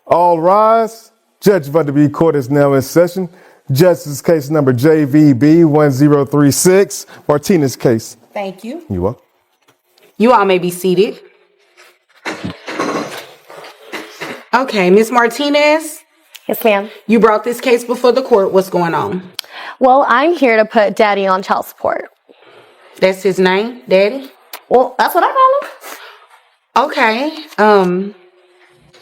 All rise. Judge Vanderbilt Court is now in session. Justice case number JVB 1036, Martinez case. Thank you. You welcome. You all may be seated. Okay, Ms. Martinez, Yes, ma'am. you brought this case before the court. What's going on? Well, I'm here to put Daddy on child support. That's his name, Daddy? Well, that's what I call him. Okay.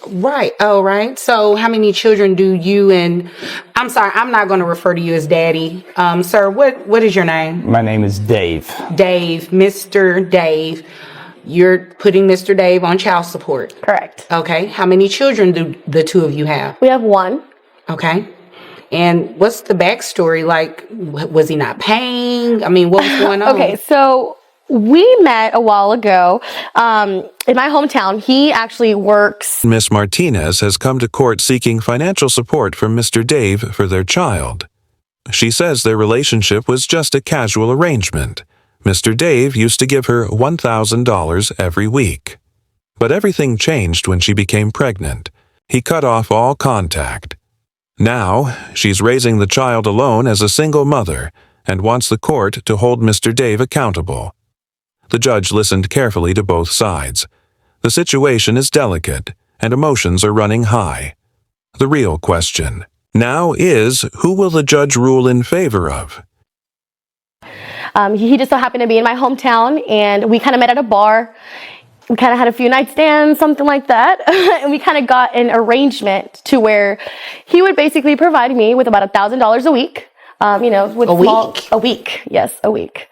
Right. Oh, right. So how many children do you and I'm sorry, I'm not going to refer to you as Daddy. Sir, what is your name? My name is Dave. Dave, Mr. Dave. You're putting Mr. Dave on child support. Correct. Okay. How many children do the two of you have? We have one. Okay. And what's the backstory? Like, was he not paying? I mean, what was going on? Okay, so we met a while ago in my hometown. He actually works. Miss Martinez has come to court seeking financial support from Mr. Dave for their child. She says their relationship was just a casual arrangement. Mr. Dave used to give her $1,000 every week. But everything changed when she became pregnant. He cut off all contact. Now, she's raising the child alone as a single mother and wants the court to hold Mr. Dave accountable. The judge listened carefully to both sides. The situation is delicate, and emotions are running high. The real question now is, who will the judge rule in favor of? He just so happened to be in my hometown, and we kind of met at a bar. We kind of had a few night stands, something like that. And we kind of got an arrangement to where he would basically provide me with about $1,000 a week. With a week. Yes, a week.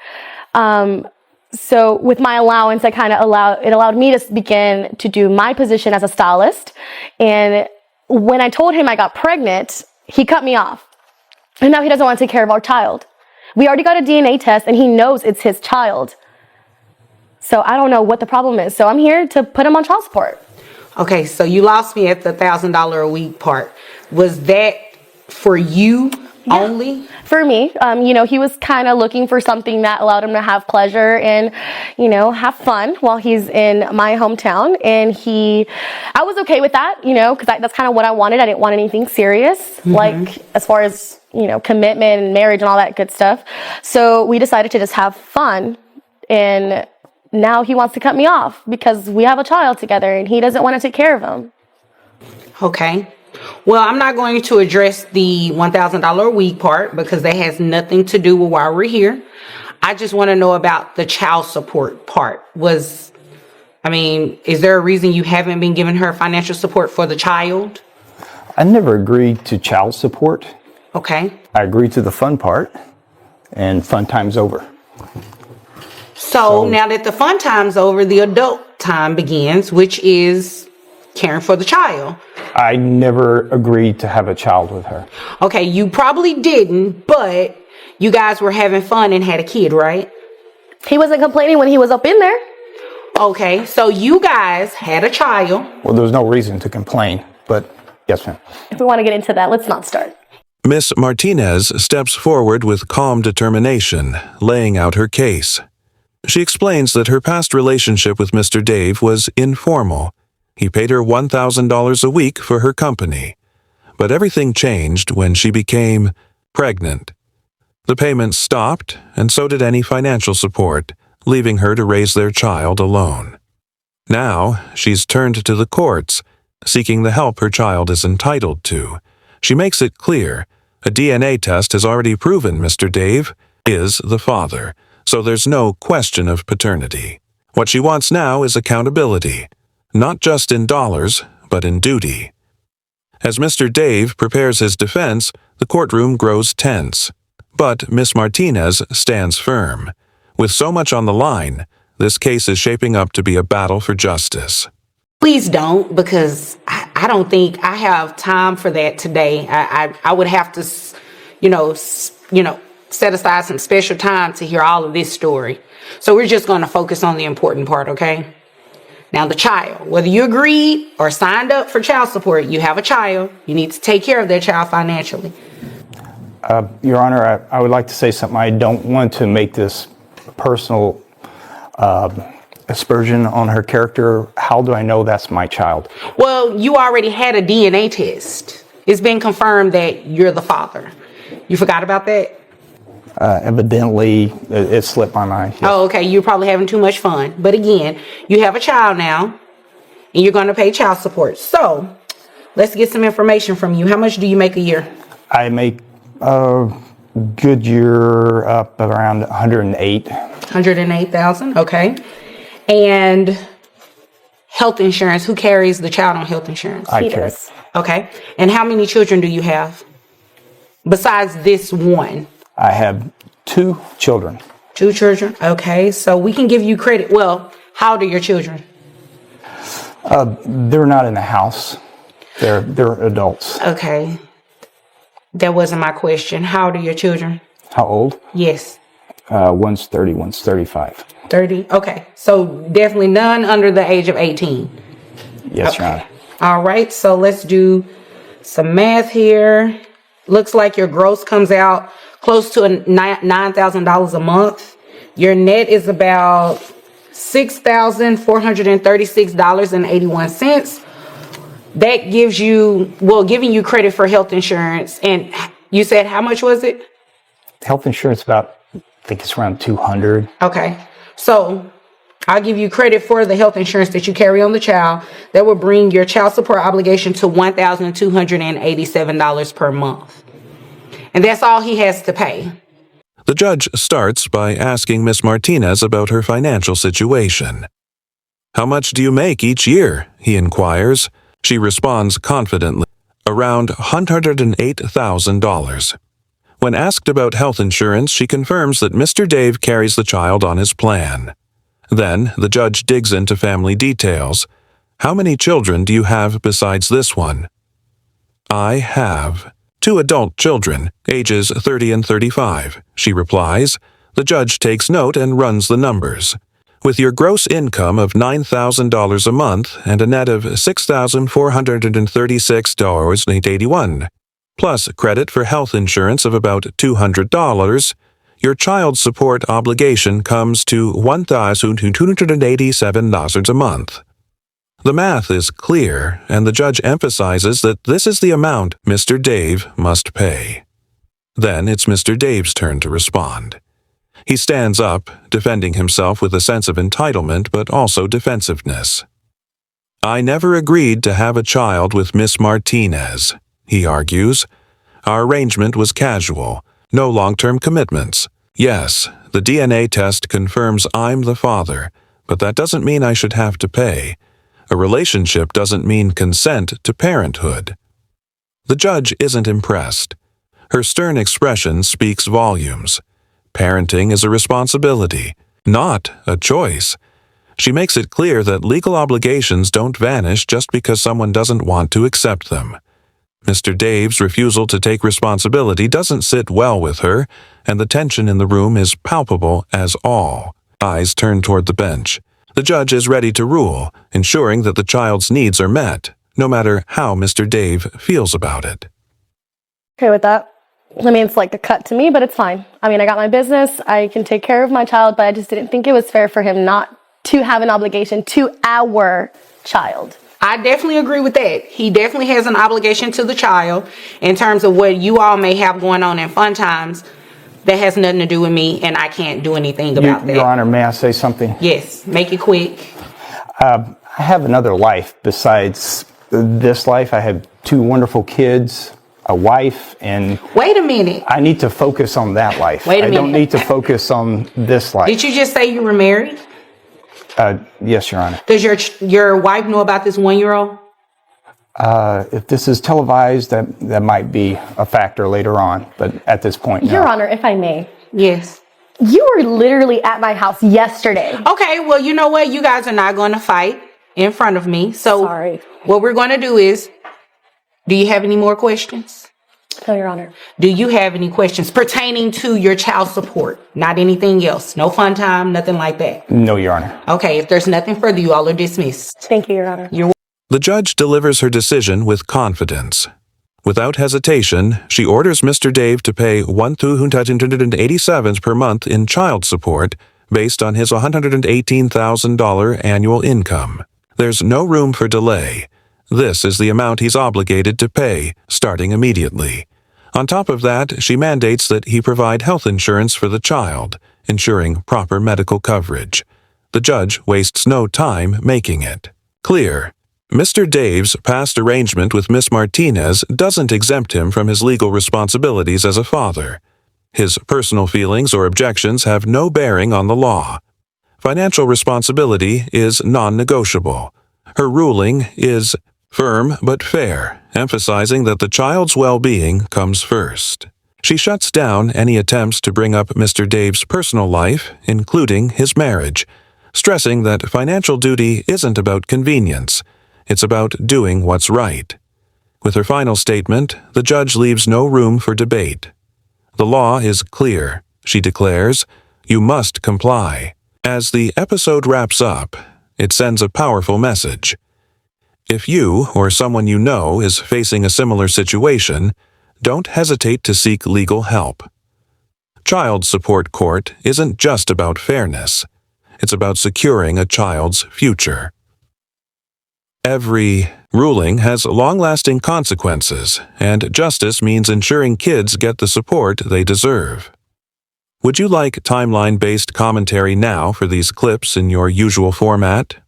So with my allowance, it allowed me to begin to do my position as a stylist. And when I told him I got pregnant, he cut me off. And now he doesn't want to take care of our child. We already got a DNA test, and he knows it's his child. So I don't know what the problem is. So I'm here to put him on child support. Okay, so you lost me at the $1,000 a week part. Was that for you only? For me. He was kind of looking for something that allowed him to have pleasure and, have fun while he's in my hometown. And I was okay with that, because that's kind of what I wanted. I didn't want anything serious, like as far as, commitment and marriage and all that good stuff. So we decided to just have fun. And now he wants to cut me off because we have a child together and he doesn't want to take care of him. Okay. Well, I'm not going to address the $1,000 a week part because that has nothing to do with why we're here. I just want to know about the child support part. Is there a reason you haven't been giving her financial support for the child? I never agreed to child support. Okay. I agreed to the fun part, and fun time's over. So now that the fun time's over, the adult time begins, which is caring for the child. I never agreed to have a child with her. Okay, you probably didn't, but you guys were having fun and had a kid, right? He wasn't complaining when he was up in there. Okay, so you guys had a child. Well, there was no reason to complain, but yes, ma'am. If we want to get into that, let's not start. Miss Martinez steps forward with calm determination, laying out her case. She explains that her past relationship with Mr. Dave was informal. He paid her $1,000 a week for her company. But everything changed when she became pregnant. The payments stopped, and so did any financial support, leaving her to raise their child alone. Now, she's turned to the courts, seeking the help her child is entitled to. She makes it clear, a DNA test has already proven Mr. Dave is the father, so there's no question of paternity. What she wants now is accountability, not just in dollars, but in duty. As Mr. Dave prepares his defense, the courtroom grows tense. But Miss Martinez stands firm. With so much on the line, this case is shaping up to be a battle for justice. Please don't, because I don't think I have time for that today. I would have to, set aside some special time to hear all of this story. So we're just going to focus on the important part, okay? Now, the child, whether you agreed or signed up for child support, you have a child. You need to take care of that child financially. Your Honor, I would like to say something. I don't want to make this personal aspersion on her character. How do I know that's my child? Well, you already had a DNA test. It's been confirmed that you're the father. You forgot about that? Evidently, it slipped my mind. Yes. Oh, okay. You're probably having too much fun. But again, you have a child now, and you're going to pay child support. So let's get some information from you. How much do you make a year? I make a good year up around 108. 108,000. Okay. And health insurance. Who carries the child on health insurance? I He carry. does. Okay. And how many children do you have besides this one? I have 2 children. 2 children. Okay. So we can give you credit. Well, how old are your children? They're not in the house. They're adults. Okay. That wasn't my question. How old are your children? How old? Yes. One's 30, one's 35. 30. Okay. So definitely none under the age of 18. Yes, Your Honor. All right. So let's do some math here. Looks like your gross comes out close to $9,000 a month. Your net is about $6,436.81. That gives you, well, giving you credit for health insurance. And you said how much was it? Health insurance about, I think it's around 200. Okay. So I'll give you credit for the health insurance that you carry on the child. That will bring your child support obligation to $1,287 per month. And that's all he has to pay. The judge starts by asking Miss Martinez about her financial situation. How much do you make each year? He inquires. She responds confidently, around $108,000. When asked about health insurance, she confirms that Mr. Dave carries the child on his plan. Then, the judge digs into family details. How many children do you have besides this one? I have 2 adult children, ages 30 and 35, she replies. The judge takes note and runs the numbers. With your gross income of $9,000 a month and a net of $6,436.81, plus credit for health insurance of about $200, your child support obligation comes to $1,287 a month. The math is clear, and the judge emphasizes that this is the amount Mr. Dave must pay. Then it's Mr. Dave's turn to respond. He stands up, defending himself with a sense of entitlement but also defensiveness. I never agreed to have a child with Miss Martinez, he argues. Our arrangement was casual, no long-term commitments. Yes, the DNA test confirms I'm the father, but that doesn't mean I should have to pay. A relationship doesn't mean consent to parenthood. The judge isn't impressed. Her stern expression speaks volumes. Parenting is a responsibility, not a choice. She makes it clear that legal obligations don't vanish just because someone doesn't want to accept them. Mr. Dave's refusal to take responsibility doesn't sit well with her, and the tension in the room is palpable as all. Eyes turn toward the bench. The judge is ready to rule, ensuring that the child's needs are met, no matter how Mr. Dave feels about it. Okay with that? I mean, it's like a cut to me, but it's fine. I mean, I got my business. I can take care of my child, but I just didn't think it was fair for him not to have an obligation to our child. I definitely agree with that. He definitely has an obligation to the child in terms of what you all may have going on in fun times. That has nothing to do with me, and I can't do anything about that. Your Honor, may I say something? Yes, make it quick. I have another life besides this life. I have 2 wonderful kids, a wife, and Wait a minute. I need to focus on that life. Wait a I don't minute. need to focus on this life. Did you just say you were married? Yes, Your Honor. Does your wife know about this 1-year-old? If this is televised, that might be a factor later on, but at this point, no. Your Honor, if I may, Yes. you were literally at my house yesterday. Okay, well, you know what? You guys are not going to fight in front of me. So Sorry. what we're going to do is, do you have any more questions? No, Your Honor. Do you have any questions pertaining to your child support? Not anything else. No fun time, nothing like that. No, Your Honor. Okay, if there's nothing further, you all are dismissed. Thank you, Your Honor. The judge delivers her decision with confidence. Without hesitation, she orders Mr. Dave to pay $1,287 per month in child support based on his $118,000 annual income. There's no room for delay. This is the amount he's obligated to pay, starting immediately. On top of that, she mandates that he provide health insurance for the child, ensuring proper medical coverage. The judge wastes no time making it clear. Mr. Dave's past arrangement with Miss Martinez doesn't exempt him from his legal responsibilities as a father. His personal feelings or objections have no bearing on the law. Financial responsibility is non-negotiable. Her ruling is firm but fair, emphasizing that the child's well-being comes first. She shuts down any attempts to bring up Mr. Dave's personal life, including his marriage, stressing that financial duty isn't about convenience. It's about doing what's right. With her final statement, the judge leaves no room for debate. The law is clear, she declares. You must comply. As the episode wraps up, it sends a powerful message. If you or someone you know is facing a similar situation, don't hesitate to seek legal help. Child support court isn't just about fairness. It's about securing a child's future. Every ruling has long-lasting consequences, and justice means ensuring kids get the support they deserve. Would you like timeline-based commentary now for these clips in your usual format?